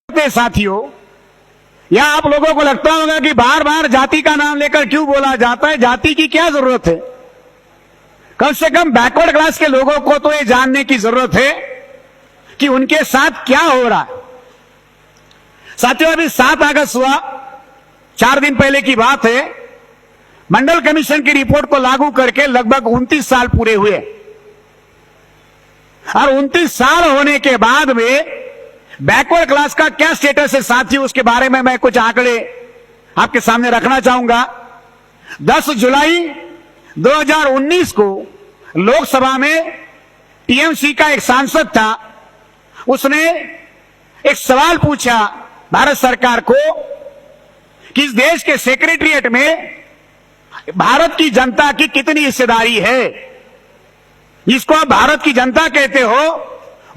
साथियों, या आप लोगों को लगता होगा कि बार बार जाति का नाम लेकर क्यों बोला जाता है? जाति की क्या जरूरत है? कम से कम बैकवर्ड क्लास के लोगों को तो ये जानने की जरूरत है कि उनके साथ क्या हो रहा है। साथियों, अभी 7 अगस्त हुआ, 4 दिन पहले की बात है। मंडल कमीशन की रिपोर्ट को लागू करके लगभग 29 साल पूरे हुए, और 29 साल होने के बाद में बैकवर्ड क्लास का क्या स्टेटस है साथियों, उसके बारे में मैं कुछ आंकड़े आपके सामने रखना चाहूंगा। 10 जुलाई 2019 को लोकसभा में टीएमसी का एक सांसद था, उसने एक सवाल पूछा भारत सरकार को कि इस देश के सेक्रेटरीट में भारत की जनता की कितनी हिस्सेदारी है। जिसको आप भारत की जनता कहते हो,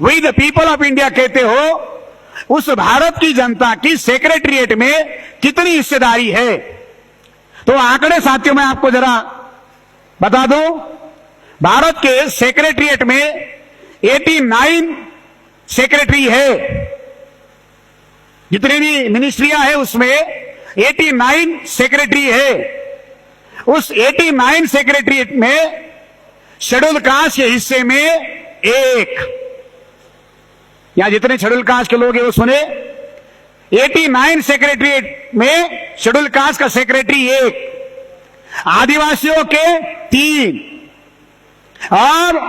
we the people of India कहते हो, उस भारत की जनता की सेक्रेटरीट में कितनी हिस्सेदारी है। तो आंकड़े साथियों मैं आपको जरा बता दूं, भारत के सेक्रेटरीट में 89 सेक्रेटरी है। जितनी भी मिनिस्ट्रियां है उसमें 89 सेक्रेटरी है। उस 89 सेक्रेटरीट में शेड्यूल कास्ट के हिस्से में 1, यहां जितने शेड्यूल कास्ट के लोग हैं वो सुने, 89 सेक्रेटरीट में शेड्यूल कास्ट का सेक्रेटरी 1, आदिवासियों के 3, और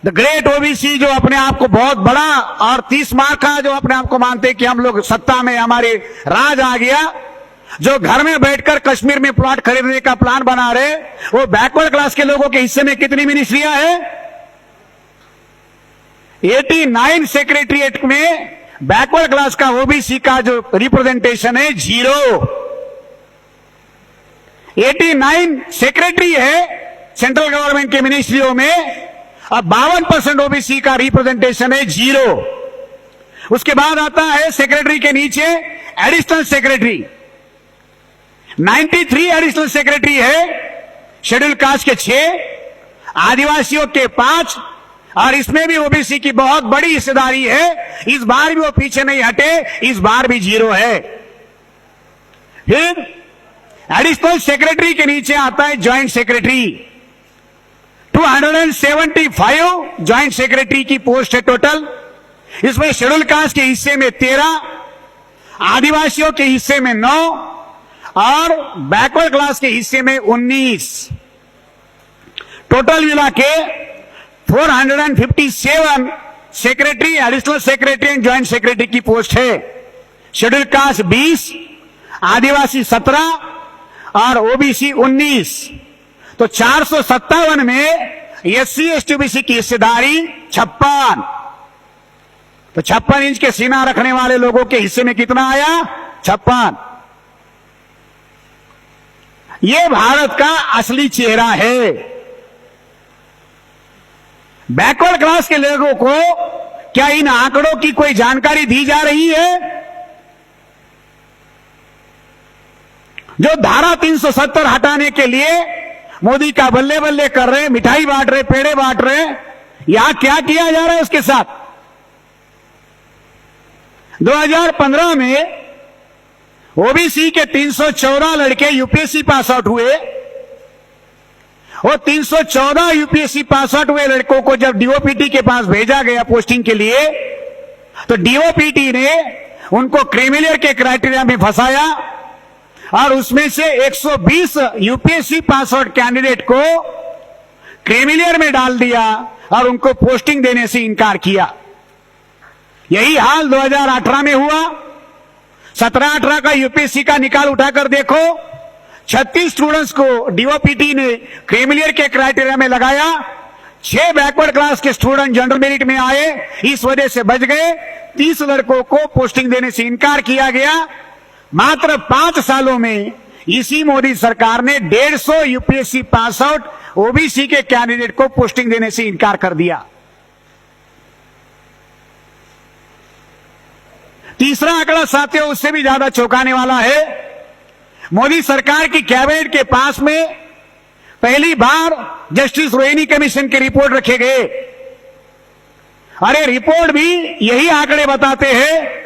द ग्रेट ओबीसी जो अपने आप को बहुत बड़ा और 30 मार्क का जो अपने आप को मानते कि हम लोग सत्ता में, हमारे राज आ गया, जो घर में बैठकर कश्मीर में प्लॉट खरीदने का प्लान बना रहे, वो बैकवर्ड क्लास के लोगों के हिस्से में कितनी मिनिस्ट्रियां हैं? 89 सेक्रेटरीट में बैकवर्ड क्लास का ओबीसी का जो रिप्रेजेंटेशन है 0। 89 सेक्रेटरी है सेंट्रल गवर्नमेंट के मिनिस्ट्रियों में, और 52% ओबीसी का रिप्रेजेंटेशन है 0। उसके बाद आता है सेक्रेटरी के नीचे एडिशनल सेक्रेटरी, 93 एडिशनल सेक्रेटरी है, शेड्यूल कास्ट के 6, आदिवासियों के 5, और इसमें भी ओबीसी की बहुत बड़ी हिस्सेदारी है। इस बार भी वो पीछे नहीं हटे, इस बार भी 0 है। फिर एडिशनल सेक्रेटरी के नीचे आता है ज्वाइंट सेक्रेटरी, 275 ज्वाइंट सेक्रेटरी की पोस्ट है टोटल। इसमें शेड्यूल कास्ट के हिस्से में 13, आदिवासियों के हिस्से में 9, और बैकवर्ड क्लास के हिस्से में 19। टोटल मिला के 457 secretary, additional secretary and joint secretary की पोस्ट है। शेड्यूल कास्ट 20, आदिवासी 17 और ओबीसी 19। तो 457 में एससी एसटी ओबीसी की हिस्सेदारी 56। तो 56 इंच के सीना रखने वाले लोगों के हिस्से में कितना आया? 56। ये भारत का असली चेहरा है। बैकवर्ड क्लास के लोगों को क्या इन आंकड़ों की कोई जानकारी दी जा रही है? जो धारा 370 हटाने के लिए मोदी का बल्ले बल्ले कर रहे, मिठाई बांट रहे, पेड़े बांट रहे, यहां क्या किया जा रहा है उसके साथ? 2015 में ओबीसी के 314 लड़के यूपीएससी पास आउट हुए, और 314 यूपीएससी पास आउट हुए लड़कों को जब डीओपीटी के पास भेजा गया पोस्टिंग के लिए, तो डीओपीटी ने उनको क्रीमिलियर के क्राइटेरिया में फंसाया, और उसमें से 120 यूपीएससी पास आउट कैंडिडेट को क्रीमिलियर में डाल दिया और उनको पोस्टिंग देने से इनकार किया। यही हाल 2018 में हुआ। 17-18 का यूपीएससी का निकाल उठाकर देखो, 36 स्टूडेंट्स को डीओपीटी ने क्रीमिलियर के क्राइटेरिया में लगाया, 6 बैकवर्ड क्लास के स्टूडेंट जनरल मेरिट में आए, इस वजह से बच गए। 30 लड़कों को पोस्टिंग देने से इनकार किया गया। मात्र 5 सालों में इसी मोदी सरकार ने 150 यूपीएससी पास आउट ओबीसी के कैंडिडेट को पोस्टिंग देने से इनकार कर दिया। तीसरा आंकड़ा साथियों उससे भी ज्यादा चौंकाने वाला है। मोदी सरकार की कैबिनेट के पास में पहली बार जस्टिस रोहिणी कमीशन की रिपोर्ट रखे गए, और ये रिपोर्ट भी यही आंकड़े बताते हैं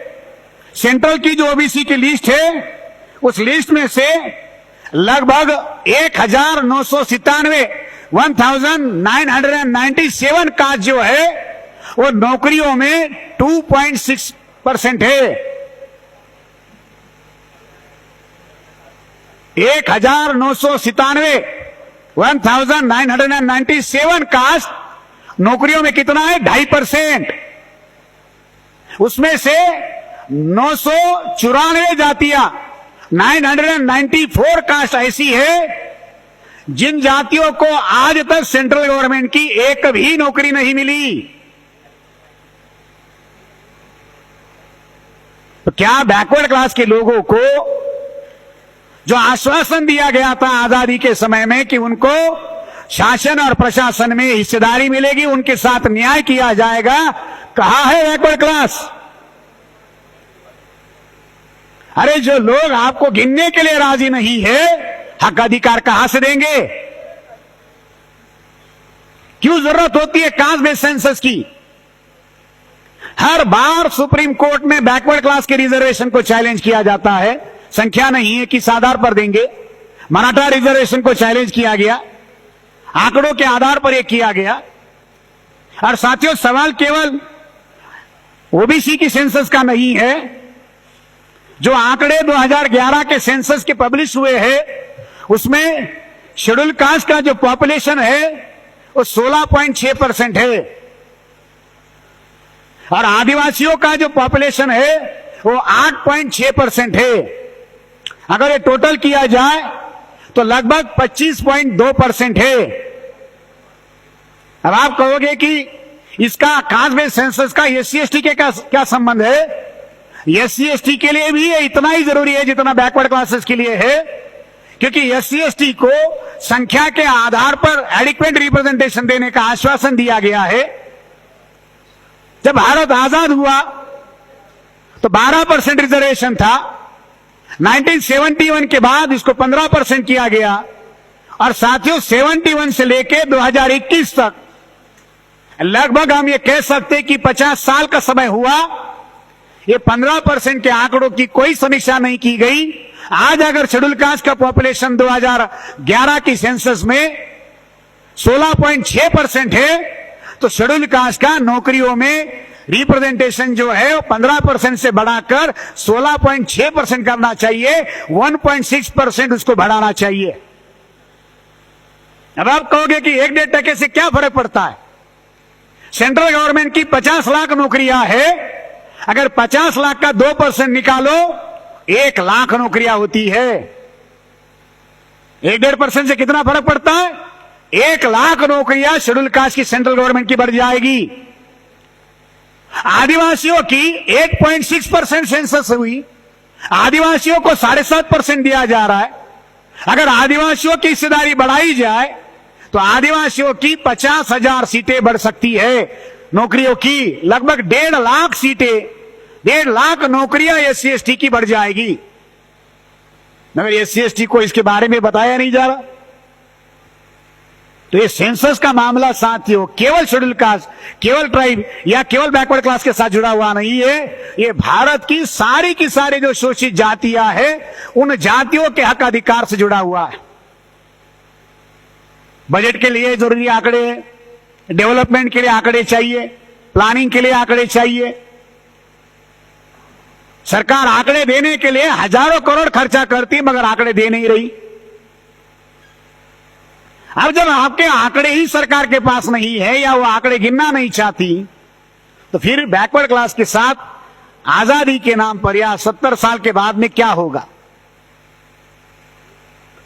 सेंट्रल की जो ओबीसी की लिस्ट है, उस लिस्ट में से लगभग 1997 कास्ट जो है वो नौकरियों में 2.6% है। 1997 कास्ट नौकरियों में कितना है? 2.5%। उसमें से 994 जातियां 994 कास्ट ऐसी है जिन जातियों को आज तक सेंट्रल गवर्नमेंट की एक भी नौकरी नहीं मिली। तो क्या बैकवर्ड क्लास के लोगों को जो आश्वासन दिया गया था आजादी के समय में कि उनको शासन और प्रशासन में हिस्सेदारी मिलेगी, उनके साथ न्याय किया जाएगा, कहां है बैकवर्ड क्लास? अरे जो लोग आपको गिनने के लिए राजी नहीं है, हक अधिकार कहां से देंगे? क्यों जरूरत होती है कास्ट बेस्ड सेंसस की? हर बार सुप्रीम कोर्ट में बैकवर्ड क्लास के रिजर्वेशन को चैलेंज किया जाता है, संख्या नहीं है किस आधार पर देंगे। मराठा रिजर्वेशन को चैलेंज किया गया, आंकड़ों के आधार पर यह किया गया। और साथियों, सवाल केवल ओबीसी की सेंसस का नहीं है। जो आंकड़े 2011 के सेंसस के पब्लिश हुए हैं, उसमें शेड्यूल कास्ट का जो पॉपुलेशन है वो 16.6% है और आदिवासियों का जो पॉपुलेशन है वो 8.6% है। अगर ये टोटल किया जाए तो लगभग 25.2% है। अब आप कहोगे कि इसका कास्ट बेस्ड सेंसस का SC/ST के क्या संबंध है? SC/ST के लिए भी ये इतना ही जरूरी है जितना बैकवर्ड क्लासेस के लिए है, क्योंकि SC/ST को संख्या के आधार पर एडिक्वेट रिप्रेजेंटेशन देने का आश्वासन दिया गया है। जब भारत आजाद हुआ तो 12% रिजर्वेशन था। 1971 के बाद इसको 15% किया गया और साथियों 71 से लेके 2021 तक लगभग हम ये कह सकते कि 50 साल का समय हुआ। ये 15% के आंकड़ों की कोई समीक्षा नहीं की गई। आज अगर शेड्यूल कास्ट का पॉपुलेशन 2011 की सेंसस में 16.6% है तो शेड्यूल कास्ट का नौकरियों में रिप्रेजेंटेशन जो है 15% से बढ़ाकर 16.6% करना चाहिए, 1.6% उसको बढ़ाना चाहिए। अब आप कहोगे कि 1-1.5% से क्या फर्क पड़ता है? सेंट्रल गवर्नमेंट की 50 लाख नौकरियां है, अगर 50 लाख का 2% निकालो 1 लाख नौकरियां होती है। 1-1.5% से कितना फर्क पड़ता है? 1 लाख नौकरियां शेड्यूल कास्ट की सेंट्रल गवर्नमेंट की बढ़ जाएगी। आदिवासियों की 8.6% सेंसस हुई, आदिवासियों को 7.5% दिया जा रहा है। अगर आदिवासियों की हिस्सेदारी बढ़ाई जाए तो आदिवासियों की 50,000 सीटें बढ़ सकती है नौकरियों की। लगभग 1.5 लाख सीटें, 1.5 लाख नौकरियां SC/ST की बढ़ जाएगी। मगर SC/ST को इसके बारे में बताया नहीं जा रहा। तो ये सेंसस का मामला साथियों केवल शेड्यूल कास्ट, केवल ट्राइब या केवल बैकवर्ड क्लास के साथ जुड़ा हुआ नहीं है। ये भारत की सारी जो शोषित जातियां हैं, उन जातियों के हक अधिकार से जुड़ा हुआ है। बजट के लिए जरूरी आंकड़े, डेवलपमेंट के लिए आंकड़े चाहिए, प्लानिंग के लिए आंकड़े चाहिए। सरकार आंकड़े देने के लिए हजारों करोड़ खर्चा करती मगर आंकड़े दे नहीं रही। अब जब आपके आंकड़े ही सरकार के पास नहीं है या वो आंकड़े गिनना नहीं चाहती, तो फिर बैकवर्ड क्लास के साथ आजादी के नाम पर या 70 साल के बाद में क्या होगा?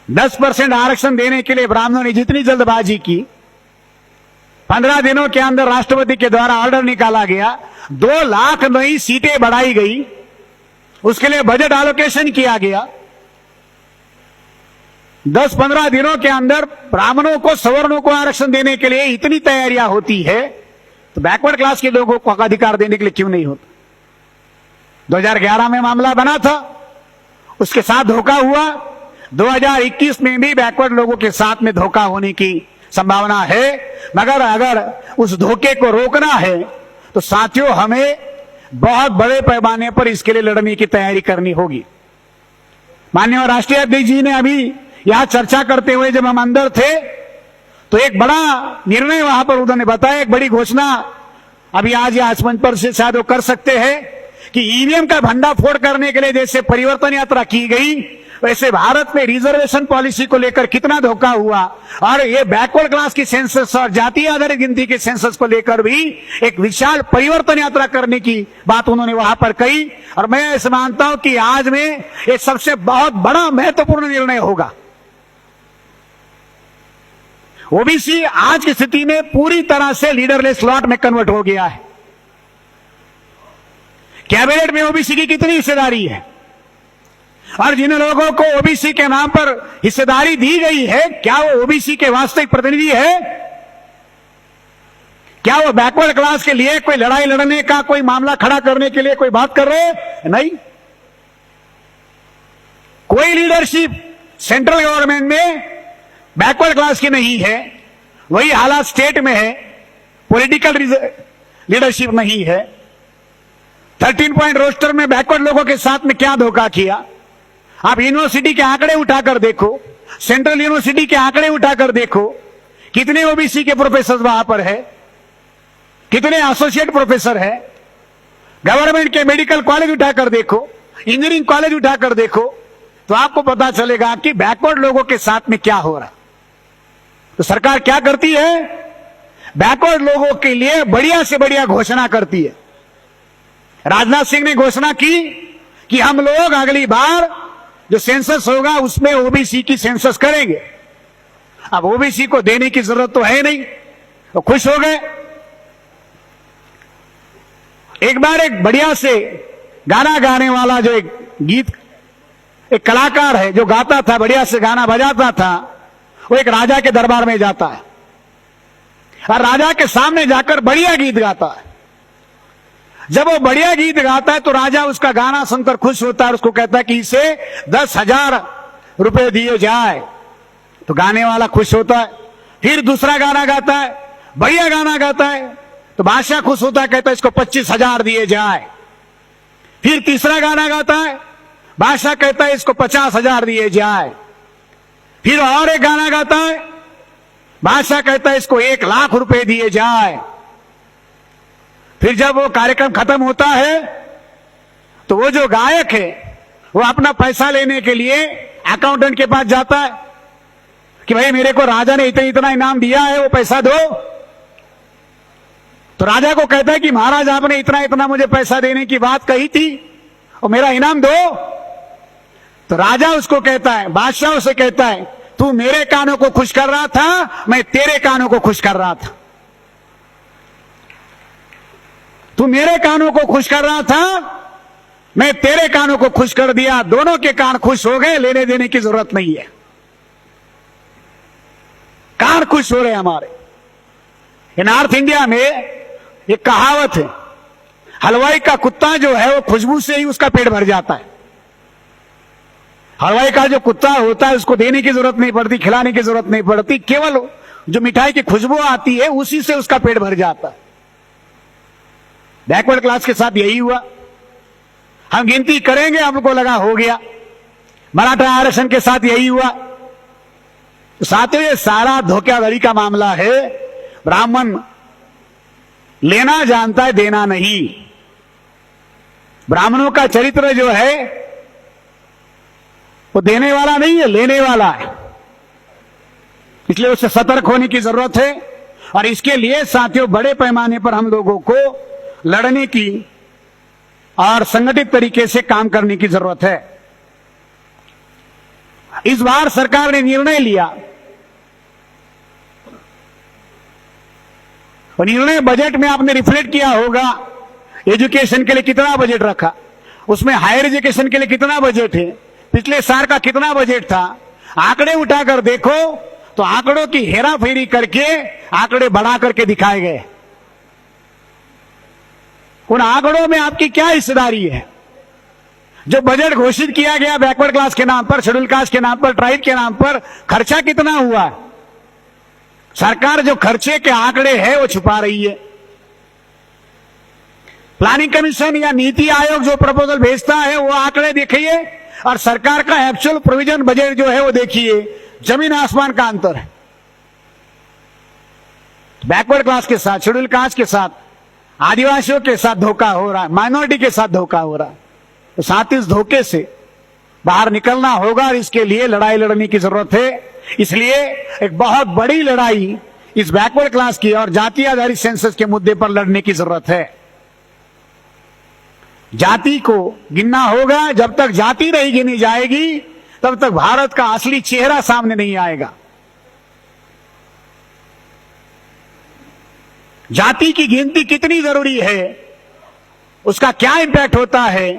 10% आरक्षण देने के लिए ब्राह्मणों ने जितनी जल्दबाजी की, 15 दिनों के अंदर राष्ट्रपति के द्वारा ऑर्डर निकाला गया, 2 लाख नई सीटें बढ़ाई गई, उसके लिए बजट एलोकेशन किया गया। 10-15 दिनों के अंदर ब्राह्मणों को, सवर्णों को आरक्षण देने के लिए इतनी तैयारियां होती है, तो बैकवर्ड क्लास के लोगों को अधिकार देने के लिए क्यों नहीं होता? 2011 में मामला बना था, उसके साथ धोखा हुआ। 2021 में भी बैकवर्ड लोगों के साथ में धोखा होने की संभावना है। मगर अगर उस धोखे को रोकना है तो साथियों हमें बहुत बड़े पैमाने पर इसके लिए लड़ने की तैयारी करनी होगी। माननीय राष्ट्रीय अध्यक्ष जी ने अभी यहां चर्चा करते हुए जब हम अंदर थे तो एक बड़ा निर्णय वहां पर उन्होंने बताया, एक बड़ी घोषणा अभी आज या आज मंच पर से शायद वो कर सकते हैं कि ईवीएम का भंडाफोड़ करने के लिए जैसे परिवर्तन यात्रा की गई, वैसे भारत में रिजर्वेशन पॉलिसी को लेकर कितना धोखा हुआ और ये बैकवर्ड क्लास की सेंसस और जातीय आधारित गिनती के सेंसस को लेकर भी एक विशाल परिवर्तन यात्रा करने की बात उन्होंने वहां पर कही। और मैं ऐसे मानता हूं कि आज में ये सबसे बहुत बड़ा महत्वपूर्ण निर्णय होगा। ओबीसी आज की स्थिति में पूरी तरह से लीडरलेस स्लॉट में कन्वर्ट हो गया है। कैबिनेट में ओबीसी की कितनी हिस्सेदारी है और जिन लोगों को ओबीसी के नाम पर हिस्सेदारी दी गई है, क्या वो ओबीसी के वास्तविक प्रतिनिधि है? क्या वो बैकवर्ड क्लास के लिए कोई लड़ाई लड़ने का, कोई मामला खड़ा करने के लिए कोई बात कर रहे हैं? नहीं। कोई लीडरशिप सेंट्रल गवर्नमेंट में बैकवर्ड क्लास की नहीं है। वही हालात स्टेट में है, पॉलिटिकल लीडरशिप नहीं है। 13 पॉइंट रोस्टर में बैकवर्ड लोगों के साथ में क्या धोखा किया। आप यूनिवर्सिटी के आंकड़े उठाकर देखो, सेंट्रल यूनिवर्सिटी के आंकड़े उठाकर देखो, कितने ओबीसी के प्रोफेसर वहां पर है, कितने एसोसिएट प्रोफेसर है। गवर्नमेंट के मेडिकल कॉलेज उठाकर देखो, इंजीनियरिंग कॉलेज उठाकर देखो, तो आपको पता चलेगा कि बैकवर्ड लोगों के साथ में क्या हो रहा। तो सरकार क्या करती है, बैकवर्ड लोगों के लिए बढ़िया से बढ़िया घोषणा करती है। राजनाथ सिंह ने घोषणा की कि हम लोग अगली बार जो सेंसस होगा उसमें ओबीसी की सेंसस करेंगे। अब ओबीसी को देने की जरूरत तो है नहीं, तो खुश हो गए। एक बार एक बढ़िया से गाना गाने वाला जो एक कलाकार है जो गाता था, बढ़िया से गाना बजाता था, वो एक राजा के दरबार में जाता है और राजा के सामने जाकर बढ़िया गीत गाता है। जब वो बढ़िया गीत गाता है तो राजा उसका गाना सुनकर खुश होता है और उसको कहता है कि इसे 10,000 रुपए दिए जाए। तो गाने वाला खुश होता है। फिर दूसरा गाना गाता है, बढ़िया गाना गाता है, तो बादशाह खुश होता है, कहता है इसको 25,000 दिए जाए। फिर तीसरा गाना गाता है, बादशाह कहता है इसको 50,000 दिए जाए। फिर और एक गाना गाता है, बादशाह कहता है इसको 1,00,000 रुपए दिए जाए। फिर जब वो कार्यक्रम खत्म होता है तो वो जो गायक है वो अपना पैसा लेने के लिए अकाउंटेंट के पास जाता है कि भाई मेरे को राजा ने इतना इतना इनाम दिया है, वो पैसा दो। तो राजा को कहता है कि महाराज आपने इतना इतना मुझे पैसा देने की बात कही थी और मेरा इनाम दो। तो राजा उसको कहता है, बादशाह उसे कहता है, तू मेरे कानों को खुश कर रहा था, मैं तेरे कानों को खुश कर रहा था। तू मेरे कानों को खुश कर रहा था, मैं तेरे कानों को खुश कर दिया, दोनों के कान खुश हो गए, लेने देने की जरूरत नहीं है। कान खुश हो रहे हमारे। नॉर्थ इंडिया में एक कहावत है, हलवाई का कुत्ता जो है वो खुशबू से ही उसका पेट भर जाता है। हलवाई का जो कुत्ता होता है उसको देने की जरूरत नहीं पड़ती, खिलाने की जरूरत नहीं पड़ती, केवल जो मिठाई की खुशबू आती है उसी से उसका पेट भर जाता है। बैकवर्ड क्लास के साथ यही हुआ। हम गिनती करेंगे, हमको लगा हो गया। मराठा आरक्षण के साथ यही हुआ। तो साथियों ये सारा धोखाधड़ी का मामला है। ब्राह्मण लेना जानता है, देना नहीं। ब्राह्मणों का चरित्र जो है वो देने वाला नहीं है, लेने वाला है। इसलिए उससे सतर्क होने की जरूरत है और इसके लिए साथियों बड़े पैमाने पर हम लोगों को लड़ने की और संगठित तरीके से काम करने की जरूरत है। इस बार सरकार ने निर्णय लिया और निर्णय बजट में आपने रिफ्लेक्ट किया होगा। एजुकेशन के लिए कितना बजट रखा, उसमें हायर एजुकेशन के लिए कितना बजट है, पिछले साल का कितना बजट था। आंकड़े उठाकर देखो तो आंकड़ों की हेरा फेरी करके आंकड़े बढ़ा करके दिखाए गए। उन आंकड़ों में आपकी क्या हिस्सेदारी है? जो बजट घोषित किया गया बैकवर्ड क्लास के नाम पर, शेड्यूल कास्ट के नाम पर, ट्राइब के नाम पर, खर्चा कितना हुआ? सरकार जो खर्चे के आंकड़े हैं वो छुपा रही है। प्लानिंग कमीशन या नीति आयोग जो प्रपोजल भेजता है वो आंकड़े देखिए और सरकार का एक्चुअल प्रोविजन बजट जो है वो देखिए, जमीन आसमान का अंतर है। बैकवर्ड क्लास के साथ, शेड्यूल कास्ट के साथ, आदिवासियों के साथ धोखा हो रहा है, माइनॉरिटी के साथ धोखा हो रहा है। तो साथ इस धोखे से बाहर निकलना होगा और इसके लिए लड़ाई लड़ने की जरूरत है। इसलिए एक बहुत बड़ी लड़ाई इस बैकवर्ड क्लास की और जाति आधारित सेंसस के मुद्दे पर लड़ने की जरूरत है। जाति को गिनना होगा। जब तक जाति नहीं गिनी जाएगी तब तक भारत का असली चेहरा सामने नहीं आएगा। जाति की गिनती कितनी जरूरी है, उसका क्या इंपैक्ट होता है,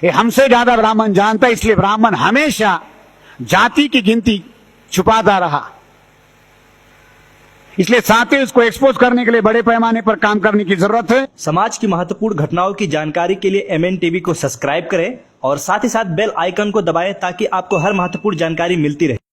ये हमसे ज्यादा ब्राह्मण जानता है। इसलिए ब्राह्मण हमेशा जाति की गिनती छुपाता रहा। इसलिए साथियों, इसको एक्सपोज करने के लिए बड़े पैमाने पर काम करने की जरूरत है। समाज की महत्वपूर्ण घटनाओं की जानकारी के लिए MNTV को सब्सक्राइब करें और साथ ही साथ बेल आइकन को दबाएं ताकि आपको हर महत्वपूर्ण जानकारी मिलती रहे।